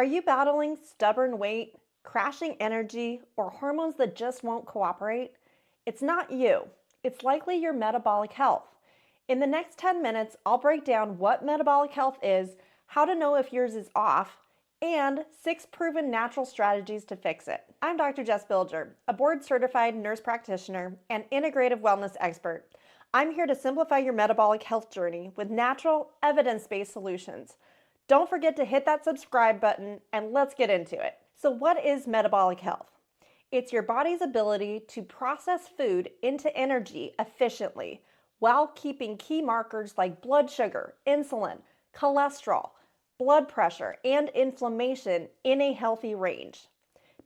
Are you battling stubborn weight, crashing energy, or hormones that just won't cooperate? It's not you. It's likely your metabolic health. In the next 10 minutes, I'll break down what metabolic health is, how to know if yours is off, and 6 proven natural strategies to fix it. I'm Dr. Jess Bilger, a board-certified nurse practitioner and integrative wellness expert. I'm here to simplify your metabolic health journey with natural, evidence-based solutions. Don't forget to hit that subscribe button and let's get into it. So what is metabolic health? It's your body's ability to process food into energy efficiently while keeping key markers like blood sugar, insulin, cholesterol, blood pressure, and inflammation in a healthy range.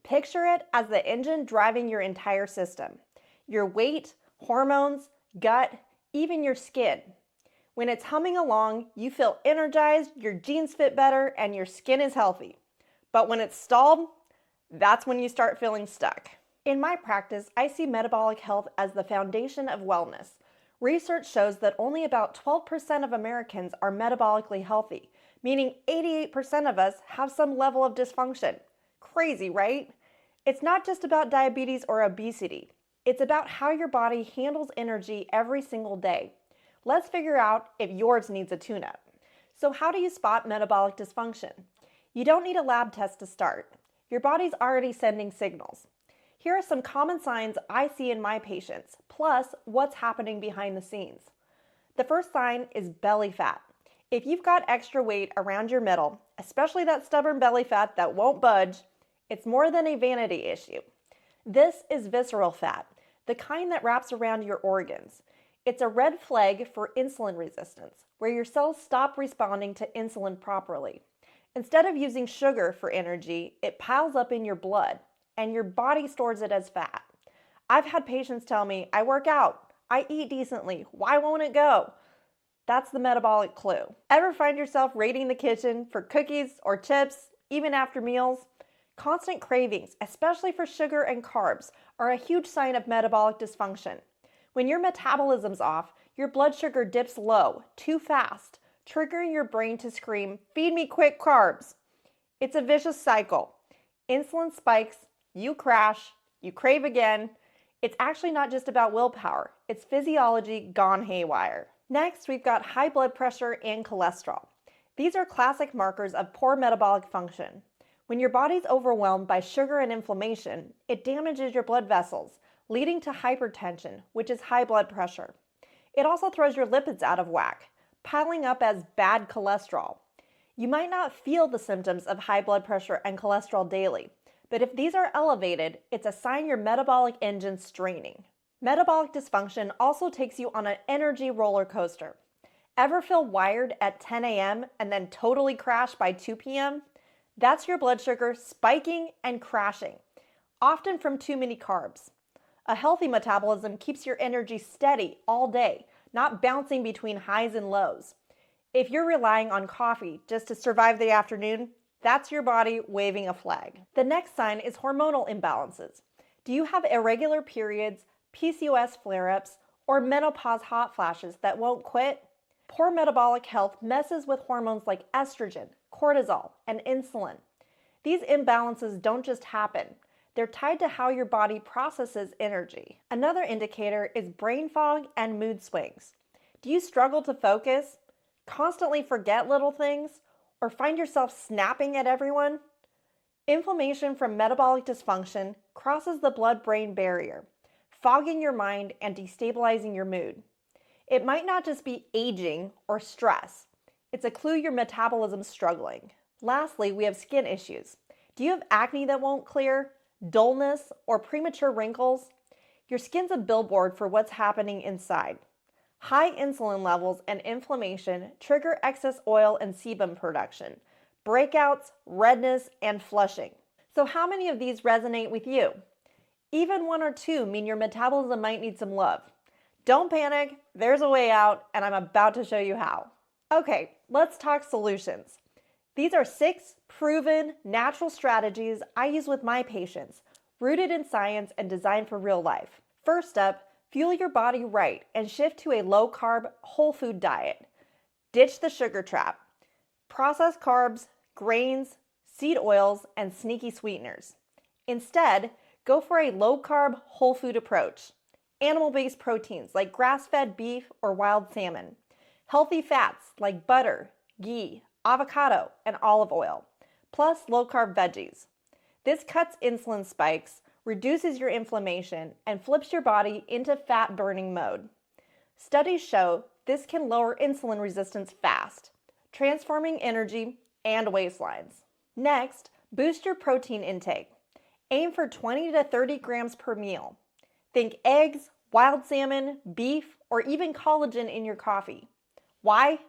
Picture it as the engine driving your entire system. Your weight, hormones, gut, even your skin. When it's humming along, you feel energized, your genes fit better, and your skin is healthy. But when it's stalled, that's when you start feeling stuck. In my practice, I see metabolic health as the foundation of wellness. Research shows that only about 12% of Americans are metabolically healthy, meaning 88% of us have some level of dysfunction. Crazy, right? It's not just about diabetes or obesity. It's about how your body handles energy every single day. Let's figure out if yours needs a tune-up. So how do you spot metabolic dysfunction? You don't need a lab test to start. Your body's already sending signals. Here are some common signs I see in my patients, plus what's happening behind the scenes. The first sign is belly fat. If you've got extra weight around your middle, especially that stubborn belly fat that won't budge, it's more than a vanity issue. This is visceral fat, the kind that wraps around your organs. It's a red flag for insulin resistance, where your cells stop responding to insulin properly. Instead of using sugar for energy, it piles up in your blood, and your body stores it as fat. I've had patients tell me, I work out, I eat decently, why won't it go? That's the metabolic clue. Ever find yourself raiding the kitchen for cookies or chips, even after meals? Constant cravings, especially for sugar and carbs, are a huge sign of metabolic dysfunction. When your metabolism's off, your blood sugar dips low, too fast, triggering your brain to scream, "Feed me quick carbs." It's a vicious cycle. Insulin spikes, you crash, you crave again. It's actually not just about willpower, it's physiology gone haywire. Next, we've got high blood pressure and cholesterol. These are classic markers of poor metabolic function. When your body's overwhelmed by sugar and inflammation, it damages your blood vessels, leading to hypertension, which is high blood pressure. It also throws your lipids out of whack, piling up as bad cholesterol. You might not feel the symptoms of high blood pressure and cholesterol daily, but if these are elevated, it's a sign your metabolic engine's straining. Metabolic dysfunction also takes you on an energy roller coaster. Ever feel wired at 10 a.m. and then totally crash by 2 p.m.? That's your blood sugar spiking and crashing, often from too many carbs. A healthy metabolism keeps your energy steady all day, not bouncing between highs and lows. If you're relying on coffee just to survive the afternoon, that's your body waving a flag. The next sign is hormonal imbalances. Do you have irregular periods, PCOS flare-ups, or menopause hot flashes that won't quit? Poor metabolic health messes with hormones like estrogen, cortisol, and insulin. These imbalances don't just happen. They're tied to how your body processes energy. Another indicator is brain fog and mood swings. Do you struggle to focus, constantly forget little things, or find yourself snapping at everyone? Inflammation from metabolic dysfunction crosses the blood-brain barrier, fogging your mind and destabilizing your mood. It might not just be aging or stress. It's a clue your metabolism's struggling. Lastly, we have skin issues. Do you have acne that won't clear? Dullness, or premature wrinkles? Your skin's a billboard for what's happening inside. High insulin levels and inflammation trigger excess oil and sebum production, breakouts, redness, and flushing. So how many of these resonate with you? Even 1 or 2 mean your metabolism might need some love. Don't panic, there's a way out, and I'm about to show you how. Okay, let's talk solutions. These are 6 proven natural strategies I use with my patients, rooted in science and designed for real life. First up, fuel your body right and shift to a low-carb, whole food diet. Ditch the sugar trap. Processed carbs, grains, seed oils, and sneaky sweeteners. Instead, go for a low-carb, whole food approach. Animal-based proteins like grass-fed beef or wild salmon. Healthy fats like butter, ghee, avocado, and olive oil. Plus low-carb veggies. This cuts insulin spikes, reduces your inflammation, and flips your body into fat-burning mode. Studies show this can lower insulin resistance fast, transforming energy and waistlines. Next, boost your protein intake. Aim for 20 to 30 grams per meal. Think eggs, wild salmon, beef, or even collagen in your coffee. Why?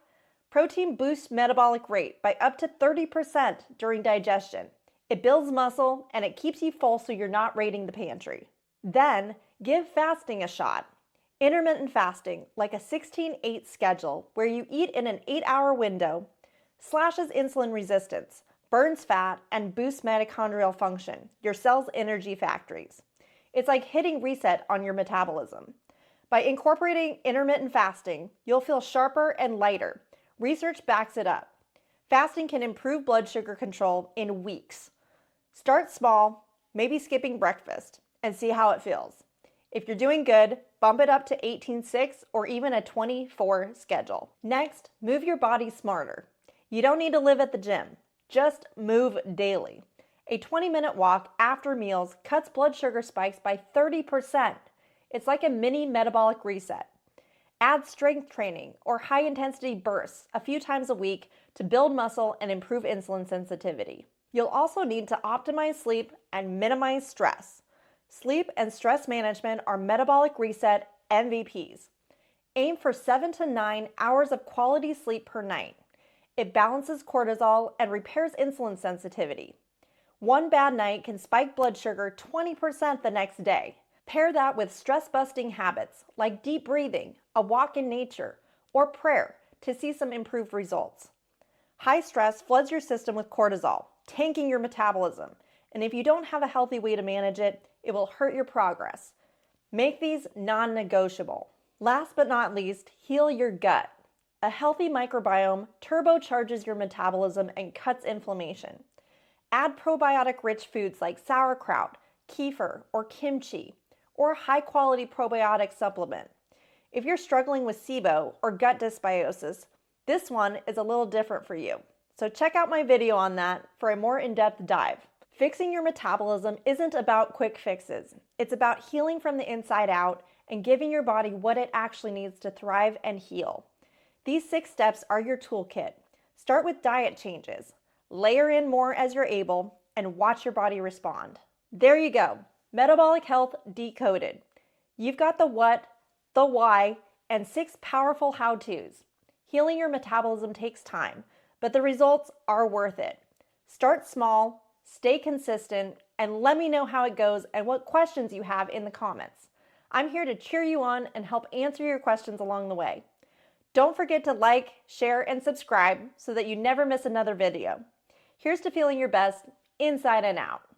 Protein boosts metabolic rate by up to 30% during digestion. It builds muscle and it keeps you full so you're not raiding the pantry. Then, give fasting a shot. Intermittent fasting, like a 16-8 schedule where you eat in an 8-hour window, slashes insulin resistance, burns fat, and boosts mitochondrial function, your cell's energy factories. It's like hitting reset on your metabolism. By incorporating intermittent fasting, you'll feel sharper and lighter. Research backs it up. Fasting can improve blood sugar control in weeks. Start small, maybe skipping breakfast, and see how it feels. If you're doing good, bump it up to 18-6 or even a 24 schedule. Next, move your body smarter. You don't need to live at the gym. Just move daily. A 20-minute walk after meals cuts blood sugar spikes by 30%. It's like a mini metabolic reset. Add strength training or high-intensity bursts a few times a week to build muscle and improve insulin sensitivity. You'll also need to optimize sleep and minimize stress. Sleep and stress management are metabolic reset MVPs. Aim for 7 to 9 hours of quality sleep per night. It balances cortisol and repairs insulin sensitivity. One bad night can spike blood sugar 20% the next day. Pair that with stress-busting habits like deep breathing, a walk in nature, or prayer to see some improved results. High stress floods your system with cortisol, tanking your metabolism. And if you don't have a healthy way to manage it, it will hurt your progress. Make these non-negotiable. Last but not least, heal your gut. A healthy microbiome turbocharges your metabolism and cuts inflammation. Add probiotic-rich foods like sauerkraut, kefir, or kimchi, or a high-quality probiotic supplement. If you're struggling with SIBO or gut dysbiosis, this one is a little different for you. So check out my video on that for a more in-depth dive. Fixing your metabolism isn't about quick fixes. It's about healing from the inside out and giving your body what it actually needs to thrive and heal. These 6 steps are your toolkit. Start with diet changes. Layer in more as you're able and watch your body respond. There you go. Metabolic health decoded. You've got the what, the why, and 6 powerful how-tos. Healing your metabolism takes time, but the results are worth it. Start small, stay consistent, and let me know how it goes and what questions you have in the comments. I'm here to cheer you on and help answer your questions along the way. Don't forget to like, share, and subscribe so that you never miss another video. Here's to feeling your best inside and out.